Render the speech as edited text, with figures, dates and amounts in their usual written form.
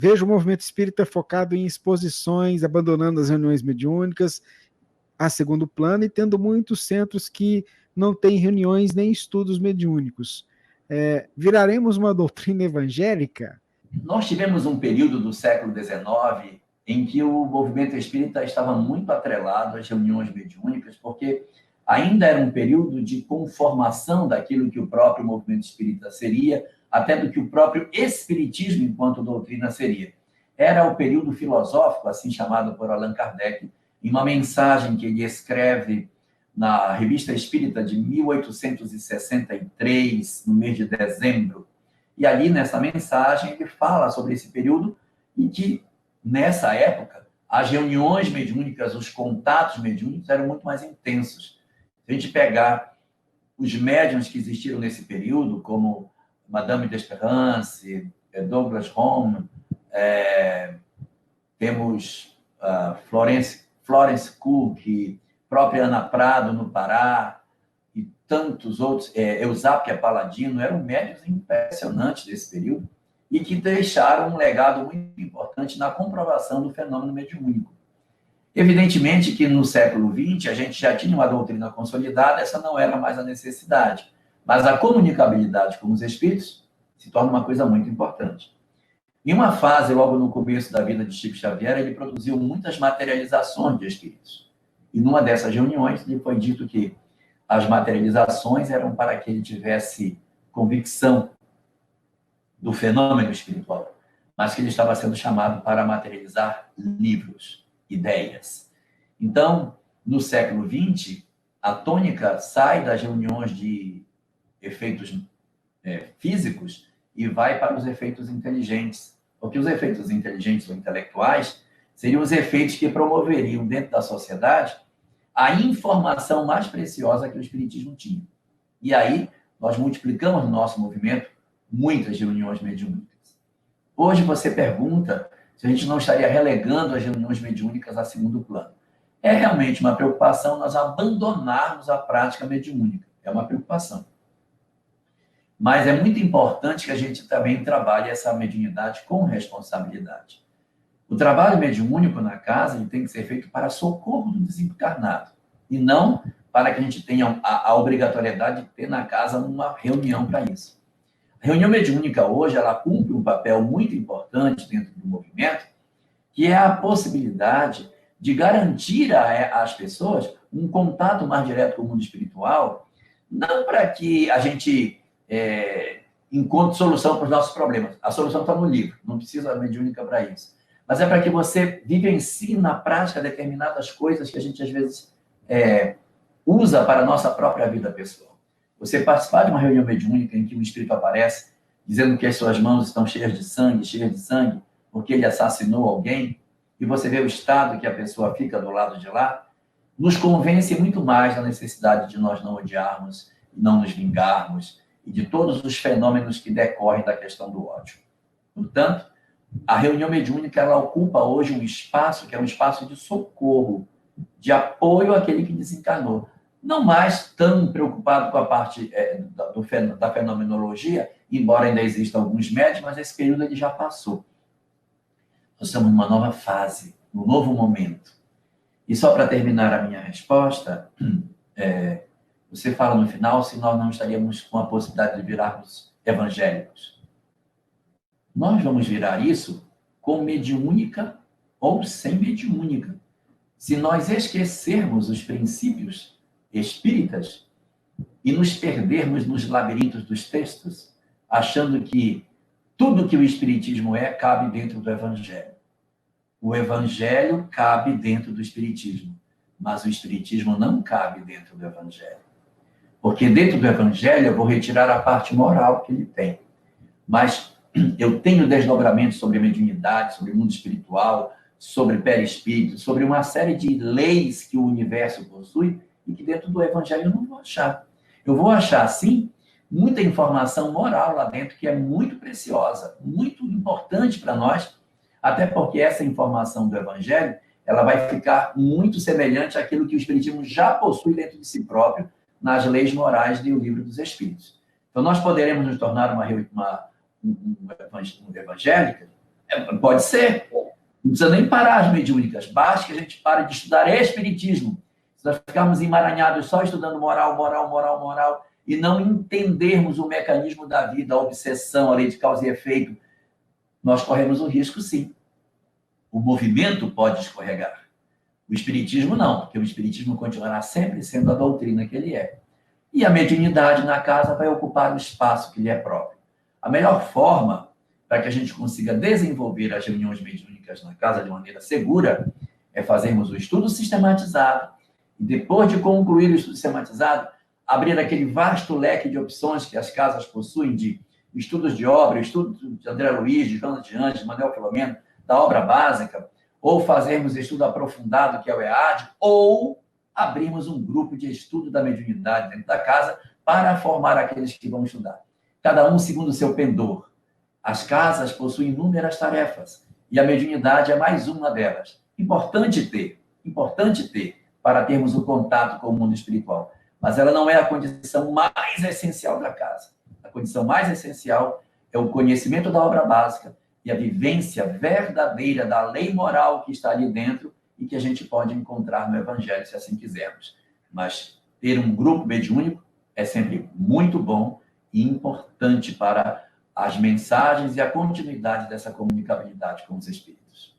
Vejo o movimento espírita focado em exposições, abandonando as reuniões mediúnicas a segundo plano e tendo muitos centros que não têm reuniões nem estudos mediúnicos. Viraremos uma doutrina evangélica? Nós tivemos um período do século XIX em que o movimento espírita estava muito atrelado às reuniões mediúnicas, porque ainda era um período de conformação daquilo que o próprio movimento espírita seria, até do que o próprio espiritismo enquanto doutrina seria. Era o período filosófico, assim chamado por Allan Kardec, em uma mensagem que ele escreve na Revista Espírita de 1863, no mês de dezembro. E ali, nessa mensagem, ele fala sobre esse período em que, nessa época, as reuniões mediúnicas, os contatos mediúnicos eram muito mais intensos. Se a gente pegar os médiuns que existiram nesse período, como Madame d'Espérance, Douglas Home, temos Florence Cook, própria Ana Prado, no Pará, e tantos outros, Eusápia Paladino, eram médiuns impressionantes desse período e que deixaram um legado muito importante na comprovação do fenômeno mediúnico. Evidentemente que no século XX a gente já tinha uma doutrina consolidada, essa não era mais a necessidade, mas a comunicabilidade com os espíritos se torna uma coisa muito importante. Em uma fase, logo no começo da vida de Chico Xavier, ele produziu muitas materializações de espíritos. E numa dessas reuniões, lhe foi dito que as materializações eram para que ele tivesse convicção do fenômeno espiritual, mas que ele estava sendo chamado para materializar livros, ideias. Então, no século XX, a tônica sai das reuniões de efeitos físicos e vai para os efeitos inteligentes, porque os efeitos inteligentes ou intelectuais seriam os efeitos que promoveriam dentro da sociedade a informação mais preciosa que o espiritismo tinha. E aí, nós multiplicamos no nosso movimento muitas reuniões mediúnicas. Hoje você pergunta se a gente não estaria relegando as reuniões mediúnicas a segundo plano. É realmente uma preocupação nós abandonarmos a prática mediúnica. É uma preocupação. Mas é muito importante que a gente também trabalhe essa mediunidade com responsabilidade. O trabalho mediúnico na casa ele tem que ser feito para socorro do desencarnado e não para que a gente tenha a obrigatoriedade de ter na casa uma reunião para isso. A reunião mediúnica hoje ela cumpre um papel muito importante dentro do movimento, que é a possibilidade de garantir às pessoas um contato mais direto com o mundo espiritual, não para que a gente encontre solução para os nossos problemas. A solução está no livro, não precisa da mediúnica para isso. Mas é para que você vivencie na prática determinadas coisas que a gente, às vezes, usa para a nossa própria vida pessoal. Você participar de uma reunião mediúnica em que um espírito aparece dizendo que as suas mãos estão cheias de sangue, porque ele assassinou alguém, e você vê o estado que a pessoa fica do lado de lá, nos convence muito mais da necessidade de nós não odiarmos, não nos vingarmos, e de todos os fenômenos que decorrem da questão do ódio. Portanto, a reunião mediúnica ela ocupa hoje um espaço que é um espaço de socorro, de apoio àquele que desencarnou. Não mais tão preocupado com a parte da fenomenologia, embora ainda existam alguns médios, mas esse período ele já passou. Nós estamos numa nova fase, num novo momento. E só para terminar a minha resposta, você fala no final se nós não estaríamos com a possibilidade de virarmos evangélicos. Nós vamos virar isso com mediúnica ou sem mediúnica. Se nós esquecermos os princípios espíritas e nos perdermos nos labirintos dos textos, achando que tudo que o espiritismo cabe dentro do evangelho. O evangelho cabe dentro do espiritismo, mas o espiritismo não cabe dentro do evangelho. Porque dentro do evangelho eu vou retirar a parte moral que ele tem. Mas eu tenho desdobramentos sobre mediunidade, sobre o mundo espiritual, sobre perispírito, sobre uma série de leis que o universo possui e que dentro do evangelho eu não vou achar. Eu vou achar, sim, muita informação moral lá dentro que é muito preciosa, muito importante para nós, até porque essa informação do evangelho ela vai ficar muito semelhante àquilo que o espiritismo já possui dentro de si próprio nas leis morais do Livro dos Espíritos. Então, nós poderemos nos tornar uma evangélica Pode ser. Não precisa nem parar as mediúnicas. Basta que a gente pare de estudar espiritismo. Se nós ficarmos emaranhados só estudando moral, e não entendermos o mecanismo da vida, a obsessão, a lei de causa e efeito, nós corremos o risco, sim. O movimento pode escorregar. O espiritismo não, porque o espiritismo continuará sempre sendo a doutrina que ele é. E a mediunidade na casa vai ocupar o espaço que lhe é próprio. A melhor forma para que a gente consiga desenvolver as reuniões mediúnicas na casa de maneira segura é fazermos o estudo sistematizado e, depois de concluir o estudo sistematizado, abrir aquele vasto leque de opções que as casas possuem de estudos de obra, estudo de André Luiz, de Jonas de Anjos, de Manuel Filomeno, da obra básica, ou fazermos estudo aprofundado, que é o EAD, ou abrirmos um grupo de estudo da mediunidade dentro da casa para formar aqueles que vão estudar. Cada um segundo o seu pendor. As casas possuem inúmeras tarefas e a mediunidade é mais uma delas. Importante ter, para termos o contato com o mundo espiritual. Mas ela não é a condição mais essencial da casa. A condição mais essencial é o conhecimento da obra básica e a vivência verdadeira da lei moral que está ali dentro e que a gente pode encontrar no Evangelho, se assim quisermos. Mas ter um grupo mediúnico é sempre muito bom e importante para as mensagens e a continuidade dessa comunicabilidade com os espíritos.